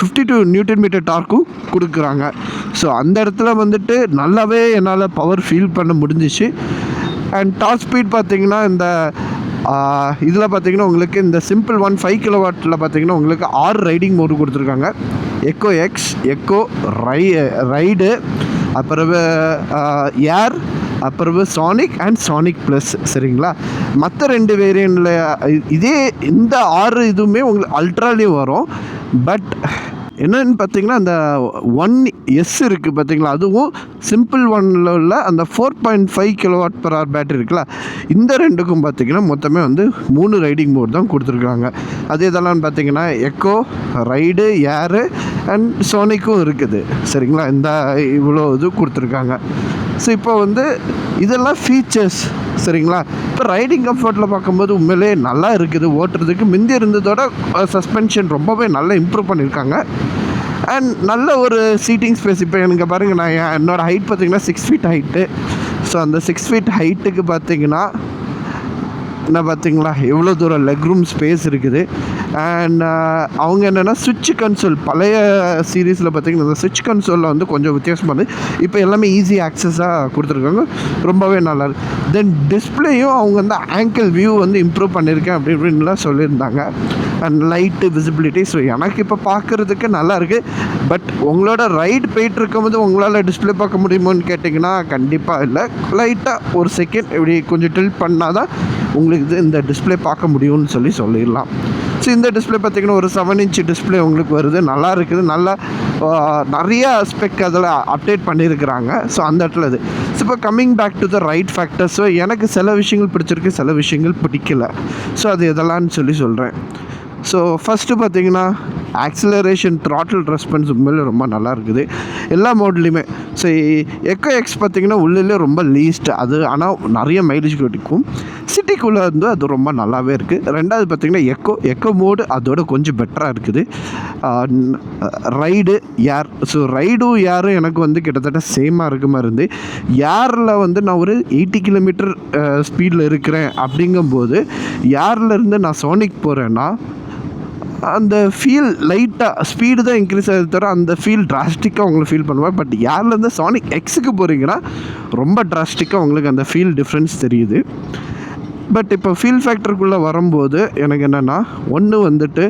52 Newton metre டார்க்கும் கொடுக்குறாங்க. So அந்த இடத்துல வந்துட்டு நல்லாவே என்னால் பவர் ஃபீல் பண்ண முடிஞ்சிச்சு. அண்ட் டாப் ஸ்பீட் பார்த்திங்கன்னா இந்த இதில் பார்த்திங்கன்னா உங்களுக்கு இந்த சிம்பிள் 5 கிலோவாட்டில் பார்த்திங்கன்னா உங்களுக்கு 6 ரைடிங் மோடு கொடுத்துருக்காங்க. எக்கோ எக்ஸ், எக்கோ ரைடு, அப்புறம் ஏர், அப்புறம் சானிக் அண்ட் சானிக் ப்ளஸ். சரிங்களா? மற்ற 2 வேரியண்ட்டில் இதே இந்த 6 இதுவுமே உங்களுக்கு அல்ட்ராலேயும் வரும். பட் என்னென்னு பார்த்தீங்கன்னா அந்த 1S இருக்குது பார்த்தீங்களா, அதுவும் சிம்பிள் 1ல் உள்ள அந்த 4.5 kWh பேட்டரி இருக்குல்ல, இந்த 2க்கும் பார்த்தீங்கன்னா மொத்தமே வந்து 3 ரைடிங் மோட் தான் கொடுத்துருக்காங்க. அது இதெல்லாம் பார்த்தீங்கன்னா எக்கோ, ரைடு, ஏரு அண்ட் சோனிக்கும் இருக்குது. சரிங்களா? இந்த இவ்வளோ இது கொடுத்துருக்காங்க. ஸோ இப்போ வந்து இதெல்லாம் ஃபீச்சர்ஸ். சரிங்களா? இப்போ ரைடிங் கம்ஃபர்ட்டில் பார்க்கும்போது உண்மையிலே நல்லா இருக்குது ஓட்டுறதுக்கு. முந்தி இருந்ததோட சஸ்பென்ஷன் ரொம்பவே நல்லா இம்ப்ரூவ் பண்ணியிருக்காங்க. அண்ட் நல்ல ஒரு சீட்டிங் ஸ்பேஸ். இப்போ எனக்கு பாருங்கள், நான் என்னோடய ஹைட் பார்த்திங்கன்னா 6 feet ஹைட்டு. ஸோ அந்த 6 feet ஹைட்டுக்கு பார்த்திங்கன்னா என்ன பார்த்தீங்களா எவ்வளோ தூரம் லெக் ரூம் ஸ்பேஸ் இருக்குது. அண்ட் அவங்க என்னென்னா சுவிட்ச் கன்சோல், பழைய சீரீஸில் பார்த்திங்கன்னா இந்த சுவிட்ச் கன்சோலில் வந்து கொஞ்சம் வித்தியாசமாக இருக்குது. இப்போ எல்லாமே ஈஸி ஆக்சஸாக கொடுத்துருக்காங்க, ரொம்பவே நல்லாயிருக்கு. தென் டிஸ்பிளேயும் அவங்க வந்து ஆங்கிள் வியூ வந்து இம்ப்ரூவ் பண்ணியிருக்கேன் அப்படி இப்படின்லாம் சொல்லியிருந்தாங்க. And light visibility. ஸோ எனக்கு இப்போ பார்க்குறதுக்கு நல்லாயிருக்கு. பட் உங்களோட ரைடு போயிட்டு இருக்கும்போது உங்களால் டிஸ்பிளே பார்க்க முடியுமோன்னு கேட்டிங்கன்னா கண்டிப்பாக இல்லை. லைட்டாக ஒரு செகண்ட் இப்படி கொஞ்சம் டில்ட் பண்ணால் தான் உங்களுக்கு இந்த டிஸ்பிளே பார்க்க முடியும்னு சொல்லிடலாம். ஸோ இந்த டிஸ்பிளே பார்த்திங்கன்னா ஒரு 7 inch டிஸ்பிளே உங்களுக்கு வருது. நல்லா இருக்குது. நல்லா நிறையா ஸ்பெக் அதில் அப்டேட் பண்ணியிருக்கிறாங்க. ஸோ அந்த இடத்துல இது. ஸோ இப்போ coming back to the right factor. ஸோ எனக்கு சில விஷயங்கள் பிடிச்சிருக்கு, சில விஷயங்கள் பிடிக்கல. ஸோ அது எதெல்லாம்னு சொல்கிறேன். ஸோ ஃபஸ்ட்டு பார்த்திங்கன்னா ஆக்சிலரேஷன், த்ராட்டில் ரெஸ்பான்ஸ் உண்மையிலே ரொம்ப நல்லா இருக்குது எல்லா மோட்லேயுமே. ஸோ எக்கோ எக்ஸ் பார்த்திங்கன்னா உள்ளே ரொம்ப லீஸ்ட் அது, ஆனால் நிறைய மைலேஜ் கிடைக்கும். சிட்டிக்குள்ளே வந்து அது ரொம்ப நல்லாவே இருக்குது. ரெண்டாவது பார்த்திங்கன்னா எக்கோ மோடு அதோட கொஞ்சம் பெட்டராக இருக்குது. ரைடு, ஏர். ஸோ ரைடும் ஏரும் எனக்கு வந்து கிட்டத்தட்ட சேமாக இருக்க மாதிரி இருந்து, ஏரில் வந்து நான் ஒரு 80 kilometer ஸ்பீடில் இருக்கிறேன். அப்படிங்கும்போது ஏரில் இருந்து நான் சோனிக் போகிறேன்னா அந்த ஃபீல் லைட்டாக ஸ்பீடு தான் இன்க்ரீஸ் ஆகுது தவிர அந்த ஃபீல் டிராஸ்டிக்காக உங்களுக்கு ஃபீல் பண்ணுவாங்க. பட் ஏர்லேருந்து சானிக் எக்ஸுக்கு போகிறீங்கன்னா ரொம்ப டிராஸ்டிக்காக உங்களுக்கு அந்த ஃபீல் டிஃப்ரென்ஸ் தெரியுது. பட் இப்போ ஃபீல் ஃபேக்டருக்குள்ளே வரும்போது எனக்கு என்னென்னா ஒன்று வந்துட்டு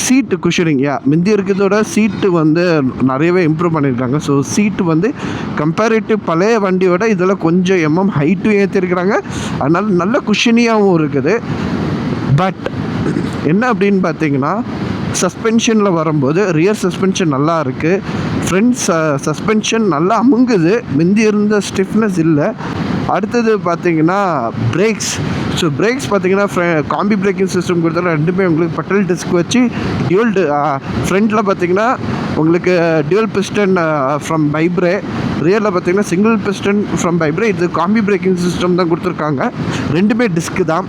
சீட்டு குஷனிங். முந்தி இருக்கிறதோட சீட்டு வந்து நிறையவே இம்ப்ரூவ் பண்ணியிருக்காங்க. ஸோ சீட்டு வந்து கம்பேரிட்டிவ் பழைய வண்டியோட இதில் கொஞ்சம் ஹைட்டும் ஏற்றிருக்கிறாங்க. அதனால் நல்ல குஷனியாகவும் இருக்குது. பட் என்ன அப்படின்னு பார்த்தீங்கன்னா சஸ்பென்ஷனில் வரும்போது ரியர் சஸ்பென்ஷன் நல்லா இருக்குது. ஃப்ரண்ட் சஸ்பென்ஷன் நல்லா அமுங்குது, முந்தி இருந்த ஸ்டிஃப்னஸ் இல்லை. அடுத்தது பார்த்திங்கன்னா பிரேக்ஸ். ஸோ பிரேக்ஸ் பார்த்திங்கன்னா காம்பி பிரேக்கிங் சிஸ்டம் கொடுத்தாலும் ரெண்டுமே உங்களுக்கு பெட்ரோல் டிஸ்க் வச்சு டியூல் ஃப்ரண்ட்டில் பார்த்திங்கன்னா உங்களுக்கு டியூல் பிஸ்டன் ஃப்ரம் பைப்ரே, ரியரில் பார்த்திங்கன்னா சிங்கிள் பிஸ்டன் ஃப்ரம் பைப்ரே. இது காம்பி பிரேக்கிங் சிஸ்டம் தான் கொடுத்துருக்காங்க. ரெண்டுமே டிஸ்க்கு தான்.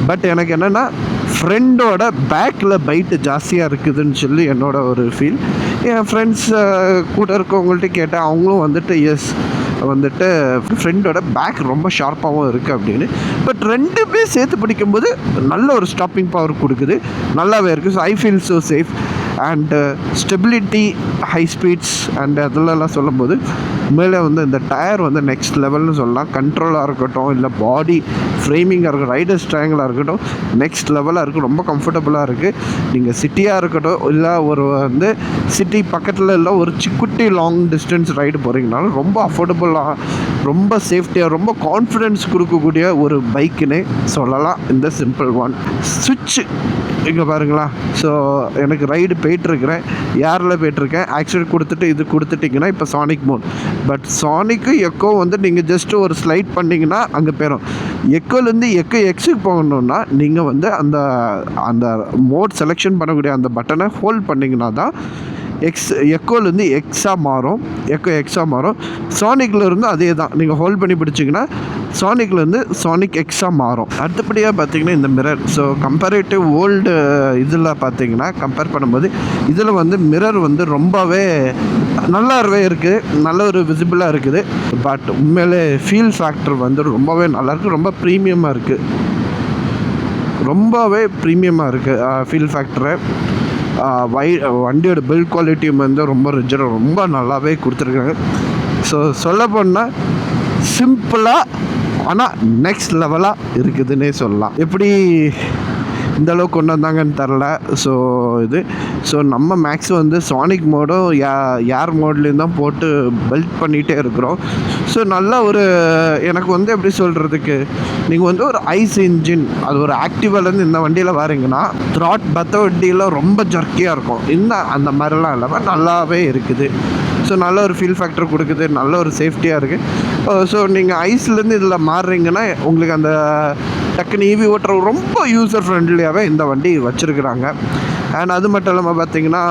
பட் எனக்கு என்னென்னா ஃப்ரெண்டோட பேக்கில் பைட்டு ஜாஸ்தியாக இருக்குதுன்னு என்னோட ஒரு ஃபீல். என் ஃப்ரெண்ட்ஸ் கூட இருக்கவங்கள்ட்ட கேட்டேன், அவங்களும் வந்துட்டு எஸ் வந்துட்டு ஃப்ரெண்டோட பேக் ரொம்ப ஷார்ப்பாகவும் இருக்குது அப்படின்னு. பட் ரெண்டுமே சேர்த்து பிடிக்கும்போது நல்ல ஒரு ஸ்டாப்பிங் பவர் கொடுக்குது, நல்லாவே இருக்குது. So I feel so safe. And stability, high speeds and அதிலலாம் சொல்லும்போது உண்மையிலே வந்து இந்த டயர் வந்து நெக்ஸ்ட் லெவல்னு சொல்லலாம். கண்ட்ரோலாக இருக்கட்டும், இல்லை பாடி ஃப்ரேமிங்காக இருக்கட்டும், ரைடர்ஸ் ட்ரையாங்கிளாக இருக்கட்டும், நெக்ஸ்ட் லெவலாக இருக்குது. ரொம்ப கம்ஃபர்டபுளாக இருக்குது. நீங்கள் சிட்டியாக இருக்கட்டும், இல்லை ஒரு வந்து சிட்டி பக்கத்தில் இல்லை ஒரு குட்டி லாங் டிஸ்டன்ஸ் ரைடு போகிறீங்கனாலும் ரொம்ப அஃபோர்டபுளாக, ரொம்ப சேஃப்டியாக, ரொம்ப கான்ஃபிடென்ஸ் கொடுக்கக்கூடிய ஒரு பைக்குன்னே சொல்லலாம் இந்த சிம்பிள் ஒன். சுவிட்ச் இங்கே பாருங்களா. ஸோ எனக்கு ரைடு போயிட்டுருக்கிறேன், ஏரில் போயிட்டுருக்கேன். ஆக்சிடென்ட் கொடுத்துட்டு இது கொடுத்துட்டிங்கன்னா இப்போ சானிக் மோட். பட் சானிக்கு எக்கோ வந்து நீங்கள் ஜஸ்ட்டு ஒரு ஸ்லைட் பண்ணிங்கன்னா அங்கே போயிடும். எக்கோலேருந்து எக்கோ எக்ஸுக்கு போகணுன்னா நீங்கள் வந்து அந்த அந்த மோட் செலெக்ஷன் பண்ணக்கூடிய அந்த பட்டனை ஹோல்ட் பண்ணிங்கன்னா தான் எக்கோலேருந்து எக்ஸாக மாறும். சானிக்லேருந்து அதே தான், நீங்கள் ஹோல்ட் பண்ணி பிடிச்சிங்கன்னா சானிக்லேருந்து சானிக் எக்ஸாக மாறும். அடுத்தபடியாக பார்த்திங்கன்னா இந்த மிரர். ஸோ கம்பேரிட்டிவ் ஓல்டு இதில் பார்த்திங்கன்னா கம்பேர் பண்ணும்போது இதில் வந்து மிரர் வந்து ரொம்பவே நல்லாவே இருக்குது, நல்ல ஒரு விசிபிளாக இருக்குது. பட் உண்மையிலே ஃபீல் ஃபேக்டர் வந்து ரொம்பவே நல்லாயிருக்கு, ரொம்ப ப்ரீமியமாக இருக்குது ஃபீல் ஃபேக்டரு. வண்டியோட பில்ட் குவாலிட்டியும் வந்து ரொம்ப ரிஜிடாக ரொம்ப நல்லாவே கொடுத்துருக்காங்க. ஸோ சொல்லப்போனால் சிம்பிளாக ஆனால் நெக்ஸ்ட் லெவலாக இருக்குதுன்னே சொல்லலாம். எப்படி இந்த அளவுக்கு கொண்டு வந்தாங்கன்னு தெரில. ஸோ நம்ம மேக்ஸ் வந்து சானிக் மோடும் ஏர் மோட்லேயும் தான் போட்டு பில்ட் பண்ணிகிட்டே இருக்கிறோம். ஸோ நல்ல ஒரு எனக்கு வந்து எப்படி சொல்கிறதுக்கு, நீங்கள் வந்து ஒரு ஐஸ் இன்ஜின் அது ஒரு ஆக்டிவாலேருந்து இந்த வண்டியில் வரீங்கன்னா மற்ற வண்டியில் ரொம்ப ஜர்க்கியாக இருக்கும். அந்த மாதிரிலாம் இல்லாமல் நல்லாவே இருக்குது. ஸோ நல்ல ஒரு ஃபீல் ஃபேக்டர் கொடுக்குது, நல்ல ஒரு சேஃப்டியாக இருக்குது. ஸோ நீங்கள் ஐஸ்லேருந்து இதில் மாறுறீங்கன்னா உங்களுக்கு அந்த டக்குன்னு ஈவி ஓட்டுற ரொம்ப யூசர் ஃப்ரெண்ட்லியாகவே இந்த வண்டி வச்சுருக்குறாங்க. அண்ட் அது மட்டும் இல்லாமல் பார்த்தீங்கன்னா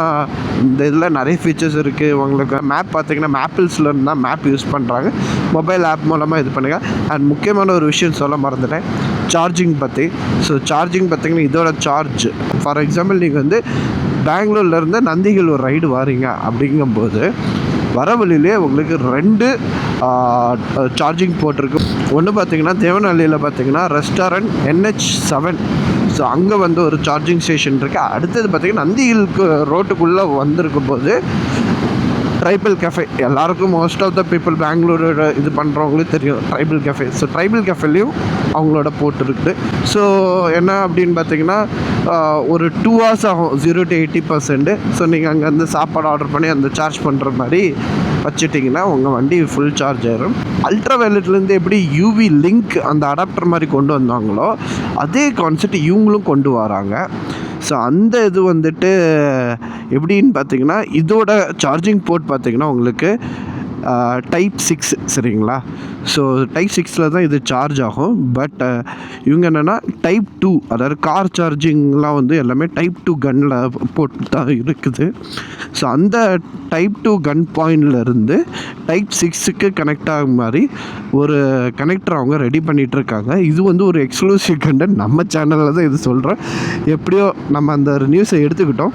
இந்த இதில் நிறைய ஃபீச்சர்ஸ் இருக்குது. உங்களுக்கு மேப் பார்த்தீங்கன்னா மேப்பிள்ஸ்லேருந்து தான் மேப் யூஸ் பண்ணுறாங்க, மொபைல் ஆப் மூலமாக இது பண்ணுங்க. அண்ட் முக்கியமான ஒரு விஷயம் சொல்ல மறந்துட்டேன், சார்ஜிங் பற்றி. ஸோ சார்ஜிங் பார்த்தீங்கன்னா இதோட சார்ஜ் ஃபார் எக்ஸாம்பிள் நீங்கள் வந்து பெங்களூர்லேருந்து நந்திகில் ஒரு ரைடு வாரீங்க அப்படிங்கும்போது வர வழியிலே உங்களுக்கு 2 சார்ஜிங் போட்டிருக்கு. ஒன்று பார்த்தீங்கன்னா தேவனஹள்ளியில் பார்த்தீங்கன்னா ரெஸ்டாரண்ட் NH7. ஸோ அங்கே வந்து ஒரு சார்ஜிங் ஸ்டேஷன் இருக்குது. அடுத்தது பார்த்தீங்கன்னா நந்திகிலுக்கு ரோட்டுக்குள்ளே வந்திருக்கும் போது ட்ரைபல் கேஃபே, எல்லாருக்கும் மோஸ்ட் ஆஃப் த பீப்புள் பெங்களூரோட இது பண்ணுறவங்களுக்கு தெரியும் ட்ரைபல் கேஃபே. ஸோ ட்ரைபல் கேஃபேலையும் அவங்களோட போட்டுருக்குது. ஸோ என்ன அப்படின்னு பார்த்தீங்கன்னா ஒரு 2 hours ஆகும் 0 to 80%. ஸோ நீங்கள் அங்கேருந்து சாப்பாடு ஆர்டர் பண்ணி அந்த சார்ஜ் பண்ணுற மாதிரி வச்சுட்டிங்கன்னா உங்கள் வண்டி ஃபுல் சார்ஜ் ஆயிரும். அல்ட்ரா வயலட்லேருந்து எப்படி யூவி லிங்க் அந்த அடாப்டர் மாதிரி கொண்டு வந்தாங்களோ அதே கான்செப்ட் இவங்களும் கொண்டு வராங்க. ஸோ அந்த இது வந்துட்டு எப்படின்னு பார்த்தீங்கன்னா இதோட சார்ஜிங் போர்ட் பார்த்தீங்கன்னா உங்களுக்கு Type 6 சரிங்களா. ஸோ Type 6 தான் இது சார்ஜ் ஆகும். பட் இவங்க என்னென்னா Type 2, அதாவது கார் சார்ஜிங்லாம் வந்து எல்லாமே Type 2 கன்னில் போட்டு தான் இருக்குது. ஸோ அந்த Type 2 கன் பாயிண்ட்லேருந்து Type 6க்கு கனெக்ட் ஆகும் மாதிரி ஒரு கனெக்டர் அவங்க ரெடி பண்ணிகிட்ருக்காங்க. இது வந்து ஒரு எக்ஸ்க்ளூசிவ் கண்டென்ட், நம்ம சேனலில் தான் இது சொல்கிறேன். எப்படியோ நம்ம அந்த நியூஸை எடுத்துக்கிட்டோம்,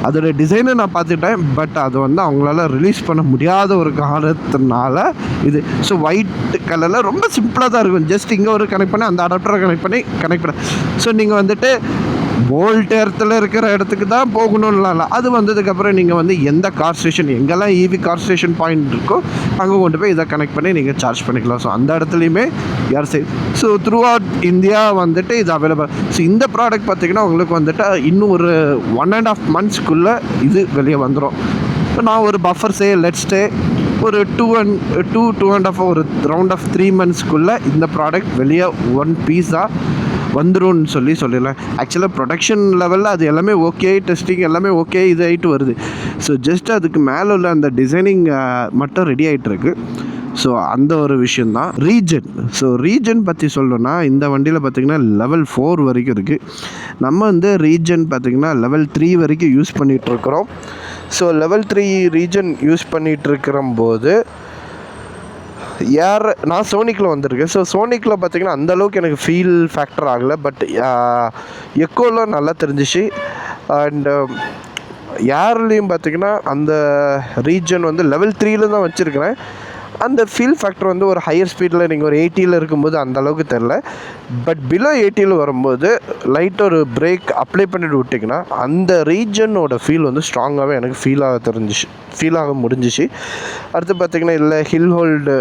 அதோட டிசைனை நான் பார்த்துட்டேன். பட் அது வந்து அவங்களால ரிலீஸ் பண்ண முடியாத ஒரு காரணத்தினால இது. ஸோ ஒயிட் கலரில் ரொம்ப சிம்பிளாக தான் இருக்கும். ஜஸ்ட் இங்கே ஒரு கனெக்ட் பண்ணி அந்த அடாப்டரை கனெக்ட் பண்ண. ஸோ நீங்கள் வந்துட்டு போல்ட் இடத்துல இருக்கிற இடத்துக்கு தான் போகணும்லாம். அது வந்ததுக்கப்புறம் நீங்கள் வந்து எந்த கார் ஸ்டேஷன், எங்கெல்லாம் ஈவி கார் ஸ்டேஷன் பாயிண்ட் இருக்கோ அங்கே கொண்டு போய் இதை கனெக்ட் பண்ணி நீங்கள் சார்ஜ் பண்ணிக்கலாம். ஸோ அந்த இடத்துலையுமே யார் side. So throughout India வந்துட்டு இது அவைலபிள். ஸோ இந்த ப்ராடக்ட் பார்த்திங்கன்னா உங்களுக்கு வந்துட்டு இன்னும் ஒரு 1.5 months இது வெளியே வந்துடும். நான் ஒரு பஃபர் லெட்ஸ் ஸ்டே ஒரு 2.5 ஒரு ரவுண்ட் ஆஃப் 3 months இந்த ப்ராடக்ட் வெளியே 1 பீஸாக வந்துடும் சொல்லிடலாம். ஆக்சுவலாக ப்ரொடக்ஷன் லெவலில் அது எல்லாமே ஓகே, டெஸ்டிங் எல்லாமே ஓகே, இது ஆகிட்டு வருது. ஸோ ஜஸ்ட் அதுக்கு மேலே உள்ள அந்த டிசைனிங் மட்டும் ரெடி ஆகிட்டுருக்கு. ஸோ அந்த ஒரு விஷயந்தான் ரீஜன். ஸோ ரீஜன் பற்றி சொல்லணும்னா இந்த வண்டியில் பார்த்திங்கன்னா level 4 வரைக்கும் இருக்குது. நம்ம வந்து ரீஜன் பார்த்திங்கன்னா level 3 வரைக்கும் யூஸ் பண்ணிகிட்ருக்குறோம். ஸோ level 3 ரீஜன் யூஸ் பண்ணிகிட்ருக்கிறம்போது நான் சோனிக்கில் வந்திருக்கேன். ஸோ சோனிக்கில் பார்த்திங்கன்னா அந்தளவுக்கு எனக்கு ஃபீல் ஃபேக்டர் ஆகலை. பட் எக்கோலாம் நல்லா தெரிஞ்சிச்சு. அண்டு ஏர்லேயும் பார்த்திங்கன்னா அந்த ரீஜன் வந்து level 3 தான் வச்சுருக்கிறேன். அந்த ஃபீல் ஃபேக்டர் வந்து ஒரு ஹையர் ஸ்பீடில் நீங்கள் ஒரு 80 இருக்கும்போது அந்தளவுக்கு தெரில. பட் பிலோ 80 வரும்போது லைட்டாக ஒரு பிரேக் அப்ளை பண்ணிட்டு விட்டிங்கன்னா அந்த ரீஜனோட ஃபீல் வந்து ஸ்ட்ராங்காகவே எனக்கு ஃபீல் ஆக முடிஞ்சிச்சு. அடுத்து பார்த்திங்கன்னா இல்லை ஹில் ஹோல்டு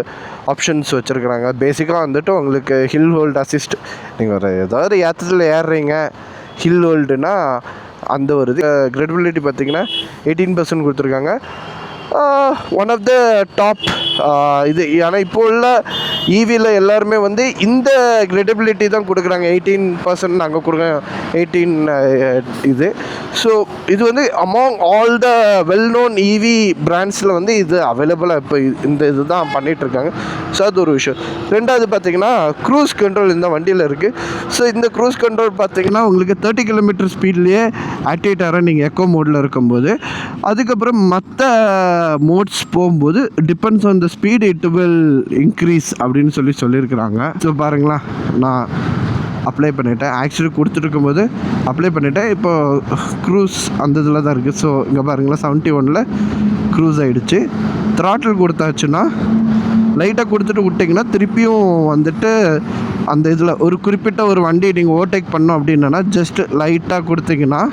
ஆப்ஷன்ஸ் வச்சுருக்குறாங்க. பேசிக்காக வந்துட்டு உங்களுக்கு ஹில் ஹோல்டு அசிஸ்ட், நீங்கள் ஒரு ஏதாவது ஏற்றத்தில் ஏறுறீங்க ஹில் ஹோல்டுனா அந்த ஒரு இது கிரெடிபிலிட்டி பார்த்திங்கன்னா 18% கொடுத்துருக்காங்க. ஒன் ஆஃப் த டாப் இது. ஆனால் இப்போ உள்ள ஈவியில் எல்லாருமே வந்து இந்த கிரெடிபிலிட்டி தான் கொடுக்குறாங்க. 18% நாங்கள் கொடுக்குறோம் 18 இது. ஸோ இது வந்து among all the well known EV பிராண்ட்ஸில் வந்து இது அவைலபிளாக இப்போ இந்த இது தான் பண்ணிகிட்ருக்காங்க. ஸோ அது ஒரு விஷயம். ரெண்டாவது பார்த்திங்கன்னா க்ரூஸ் கண்ட்ரோல் இந்த வண்டியில் இருக்குது. ஸோ இந்த க்ரூஸ் கண்ட்ரோல் பார்த்திங்கன்னா உங்களுக்கு 30 km ஸ்பீட்லேயே ஆக்டிவேட் ஆகிற நீங்கள் எக்கோ மோடில் இருக்கும்போது, அதுக்கப்புறம் மற்ற மோட்ஸ் போகும்போது depends on the speed it will increase அப்படின்னு சொல்லியிருக்கிறாங்க. ஸோ பாருங்களா, நான் அப்ளை பண்ணிவிட்டேன். ஆக்சுவலி கொடுத்துருக்கும்போது அப்ளை பண்ணிவிட்டேன். இப்போ க்ரூஸ் அந்த இதில் தான் இருக்குது. ஸோ இங்கே பாருங்களா 71 க்ரூஸ் ஆகிடுச்சு. த்ராட்டில் கொடுத்தாச்சுன்னா லைட்டாக கொடுத்துட்டு விட்டிங்கன்னா திருப்பியும் வந்துட்டு அந்த இதில் ஒரு குறிப்பிட்ட ஒரு வண்டி நீங்கள் ஓவர்டேக் பண்ணோம் அப்படின்னா ஜஸ்ட் லைட்டாக கொடுத்தீங்கன்னா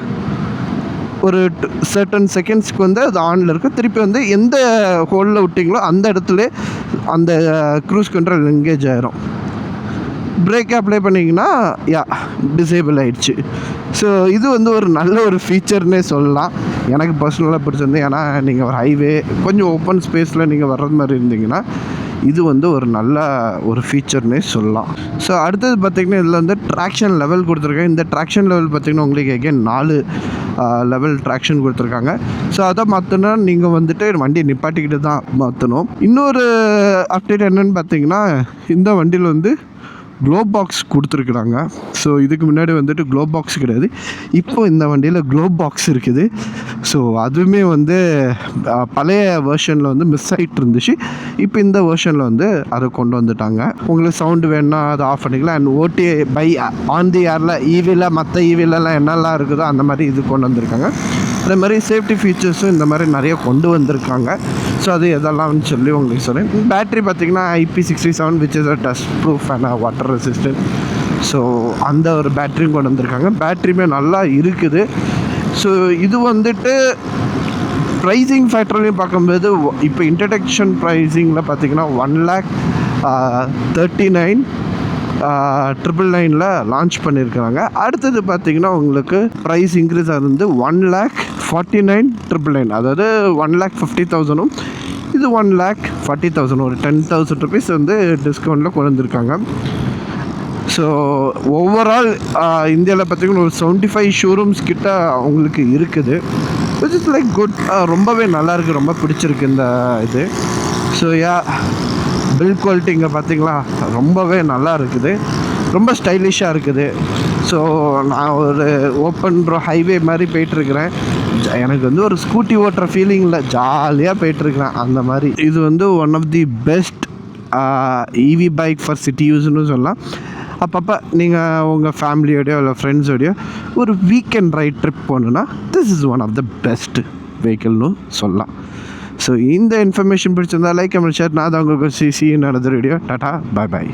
ஒரு சர்டன் செகண்ட்ஸ்க்கு வந்து அது ஆனில் இருக்கும். திருப்பி வந்து எந்த ஹோலில் விட்டிங்களோ அந்த இடத்துல அந்த க்ரூஸ் கண்ட்ரோல் என்கேஜ் ஆயிரும். பிரேக் அப்ளை பண்ணிங்கன்னா டிசேபிள் ஆகிடுச்சு. ஸோ இது வந்து ஒரு நல்ல ஒரு ஃபீச்சர்னே சொல்லலாம். எனக்கு பர்சனலாக பிடிச்சிருந்து. ஏன்னா நீங்கள் ஒரு ஹைவே கொஞ்சம் ஓப்பன் ஸ்பேஸில் நீங்கள் வர்றது மாதிரி இருந்தீங்கன்னா இது வந்து ஒரு நல்ல ஒரு ஃபீச்சர்னே சொல்லலாம். ஸோ அடுத்தது பார்த்திங்கன்னா இதில் வந்து ட்ராக்ஷன் லெவல் கொடுத்துருக்காங்க. இந்த ட்ராக்ஷன் லெவல் பார்த்திங்கன்னா உங்களுக்கு எகெயின் 4 லெவல் ட்ராக்ஷன் கொடுத்துருக்காங்க. ஸோ அதை மாற்றினா நீங்கள் வந்துட்டு வண்டியை நிப்பாட்டிக்கிட்டு தான் மாற்றணும். இன்னொரு அப்டேட் என்னென்னு பார்த்தீங்கன்னா இந்த வண்டியில் வந்து க்ளோ பாக்ஸ் கொடுத்துருக்குறாங்க. ஸோ இதுக்கு முன்னாடி வந்துட்டு க்ளோ பாக்ஸ் கிடையாது. இப்போ இந்த வண்டியில் க்ளோ பாக்ஸ் இருக்குது. ஸோ அதுவுமே வந்து பழைய வெர்ஷனில் வந்து மிஸ் ஆகிட்டு இருந்துச்சு. இப்போ இந்த வெர்ஷனில் வந்து அதை கொண்டு வந்துட்டாங்க. உங்களுக்கு சவுண்டு வேணுன்னா அதை ஆஃப் பண்ணிக்கலாம். அண்ட் ஓடி பை ஆன் தி ஏரில் ஈவியில் மற்ற ஈவிலெலாம் என்னெல்லாம் இருக்குதோ அந்த மாதிரி இது கொண்டு வந்திருக்காங்க. அதே மாதிரி சேஃப்டி ஃபீச்சர்ஸும் இந்த மாதிரி நிறைய கொண்டு வந்திருக்காங்க. ஸோ அது எதெல்லாம்னு சொல்லி உங்களுக்கு சொல்கிறேன். பேட்ரி பார்த்திங்கன்னா IP67 which is a dust proof and water resistant. So அந்த ஒரு பேட்ரியும் கொண்டு வந்திருக்காங்க. பேட்ரியுமே நல்லா இருக்குது. ஸோ இது வந்துட்டு ப்ரைஸிங் ஃபேக்டர்லையும் பார்க்கும்போது இப்போ இன்ட்ரடக்ஷன் ப்ரைஸிங்கில் பார்த்திங்கன்னா 1,39,999 லான்ச் பண்ணியிருக்கிறாங்க. அடுத்தது பார்த்திங்கன்னா உங்களுக்கு ப்ரைஸ் இன்க்ரீஸ் ஆகுது 1,49,999. அதாவது 1,50,000 இது 1,40,000 ஒரு 10,000 ருபீஸ் வந்து டிஸ்கவுண்ட்டில் கொண்டு வந்திருக்காங்க. ஸோ ஓவரால் இந்தியாவில் பார்த்திங்கன்னா ஒரு 75 ஷோரூம்ஸ் கிட்ட அவங்களுக்கு இருக்குது. Which is like good. ரொம்பவே நல்லாயிருக்கு. ரொம்ப பிடிச்சிருக்கு இந்த இது. ஸோ பில்ட் குவாலிட்டி இங்கே பார்த்திங்களா ரொம்பவே நல்லா இருக்குது. ரொம்ப ஸ்டைலிஷாக இருக்குது. ஸோ நான் ஒரு ஓப்பன் ஹைவே மாதிரி போயிட்டுருக்கிறேன். எனக்கு வந்து ஒரு ஸ்கூட்டி ஓட்டுற ஃபீலிங்கில் ஜாலியாக போயிட்டுருக்கிறேன் அந்த மாதிரி. இது வந்து one of the best EV bike for city யூஸ்னு சொல்லலாம். அப்பப்போ நீங்கள் உங்கள் ஃபேமிலியோடையோ இல்லை ஃப்ரெண்ட்ஸோடையோ ஒரு வீக்கெண்ட் ரைட் ட்ரிப் போகணுன்னா this is one of the best வெஹிக்கிள்னு சொல்லலாம். ஸோ இந்த இன்ஃபர்மேஷன் பிடிச்சிருந்தா லைக் கமெண்ட் ஷேர். நான் தான் உங்களுக்கு CC நடந்த வீடியோ. டாட்டா, பாய் பாய்.